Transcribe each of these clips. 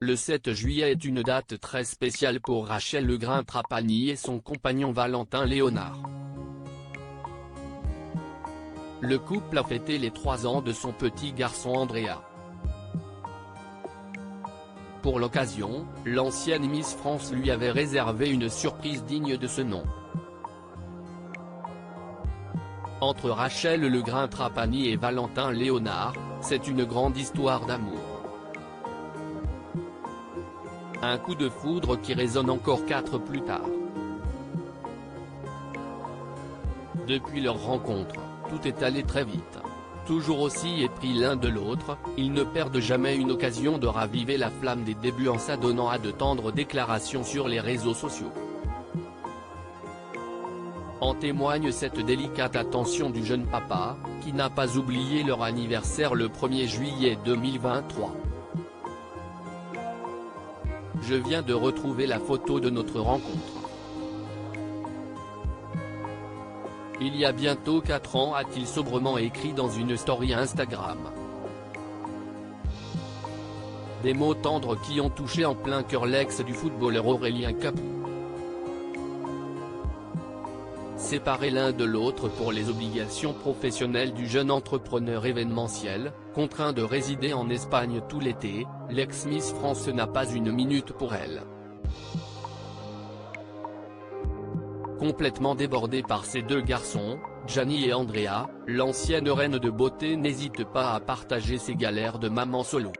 Le 7 juillet est une date très spéciale pour Rachel Legrin-Trapani et son compagnon Valentin Léonard. Le couple a fêté les 3 ans de son petit garçon Andrea. Pour l'occasion, l'ancienne Miss France lui avait réservé une surprise digne de ce nom. Entre Rachel Legrin-Trapani et Valentin Léonard, c'est une grande histoire d'amour. Un coup de foudre qui résonne encore 4 plus tard. Depuis leur rencontre, tout est allé très vite. Toujours aussi épris l'un de l'autre, ils ne perdent jamais une occasion de raviver la flamme des débuts en s'adonnant à de tendres déclarations sur les réseaux sociaux. En témoigne cette délicate attention du jeune papa, qui n'a pas oublié leur anniversaire le 1er juillet 2023. Je viens de retrouver la photo de notre rencontre. Il y a bientôt 4 ans, a-t-il sobrement écrit dans une story Instagram. Des mots tendres qui ont touché en plein cœur l'ex du footballeur Aurélien Capoue. Séparés l'un de l'autre pour les obligations professionnelles du jeune entrepreneur événementiel, contraint de résider en Espagne tout l'été, l'ex-Miss France n'a pas une minute pour elle. Complètement débordée par ses 2 garçons, Gianni et Andrea, l'ancienne reine de beauté n'hésite pas à partager ses galères de maman solo.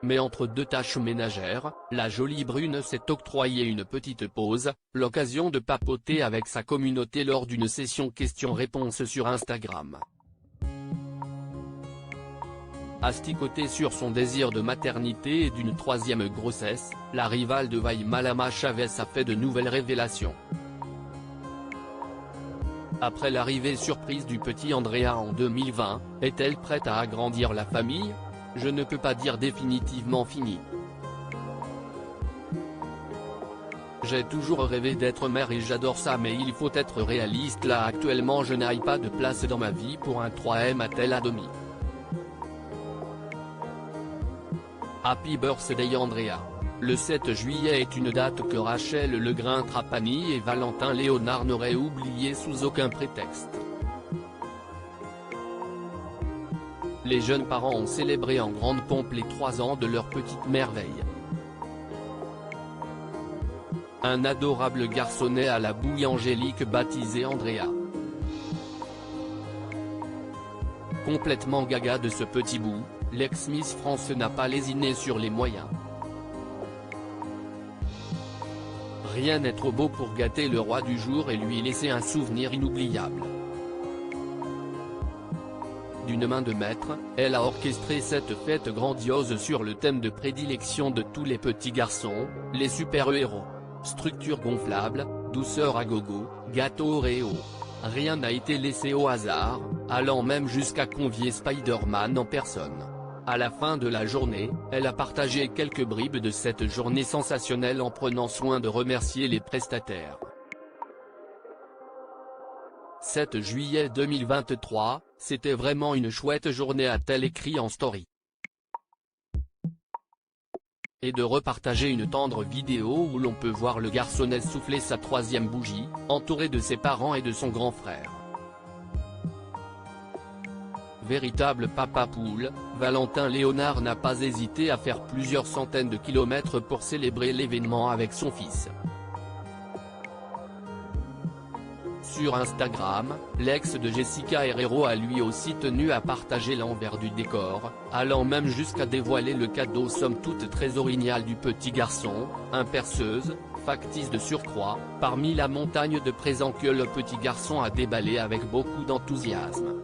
Mais entre 2 tâches ménagères, la jolie brune s'est octroyée une petite pause, l'occasion de papoter avec sa communauté lors d'une session questions-réponses sur Instagram. Asticotée sur son désir de maternité et d'une 3e grossesse, la rivale de Vaille Malama Chavez a fait de nouvelles révélations. Après l'arrivée surprise du petit Andrea en 2020, est-elle prête à agrandir la famille ? Je ne peux pas dire définitivement fini. J'ai toujours rêvé d'être mère et j'adore ça, mais il faut être réaliste, là actuellement je n'ai pas de place dans ma vie pour un 3M, a-t-elle admis. Happy birthday Andrea. Le 7 juillet est une date que Rachel Legrin-Trapani et Valentin Léonard n'auraient oublié sous aucun prétexte. Les jeunes parents ont célébré en grande pompe les 3 ans de leur petite merveille. Un adorable garçonnet à la bouille angélique baptisé Andrea. Complètement gaga de ce petit bout, l'ex-Miss France n'a pas lésiné sur les moyens. Rien n'est trop beau pour gâter le roi du jour et lui laisser un souvenir inoubliable. D'une main de maître, elle a orchestré cette fête grandiose sur le thème de prédilection de tous les petits garçons, les super-héros. Structure gonflable, douceur à gogo, gâteau Oreo. Rien n'a été laissé au hasard, allant même jusqu'à convier Spider-Man en personne. À la fin de la journée, elle a partagé quelques bribes de cette journée sensationnelle en prenant soin de remercier les prestataires. 7 juillet 2023, c'était vraiment une chouette journée, a-t-elle écrit en story. Et de repartager une tendre vidéo où l'on peut voir le garçonnet souffler sa 3e bougie, entouré de ses parents et de son grand frère. Véritable papa poule, Valentin Léonard n'a pas hésité à faire plusieurs centaines de kilomètres pour célébrer l'événement avec son fils. Sur Instagram, l'ex de Jessica Herrero a lui aussi tenu à partager l'envers du décor, allant même jusqu'à dévoiler le cadeau somme toute très original du petit garçon, un perceuse, factice de surcroît, parmi la montagne de présents que le petit garçon a déballé avec beaucoup d'enthousiasme.